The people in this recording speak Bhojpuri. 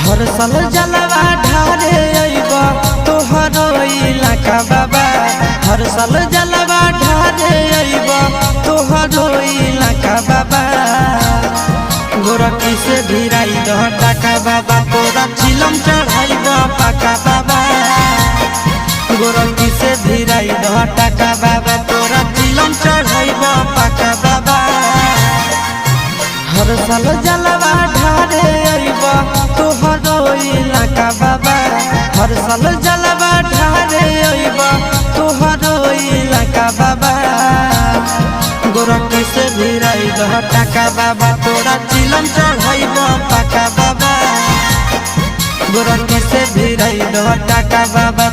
हर साल जलवा ढारे अइबा तोहरो इलाका बाबा। हर साल जलवा ढारे अइबा तोहरो इलाका बाबा। गोरखी से भिराई दह टाका बाबा, तोरा चिलम चढ़ाइबा पाका बाबा। गोरखी से भिराई दह टाका बाबा, तोरा चिलम चढ़ाइबा पाका बाबा। हर साल जलवा ढारे अइबा तोहरो इलाका बाबा। हर साल जलवा ढारे अइबा तोहरो इलाका बाबा। गोरखी से भिराई दह टाका बाबा, तोरा चिलम चढ़ाइबा पाका बाबा। गोरखी से भिराई दह टाका बाबा,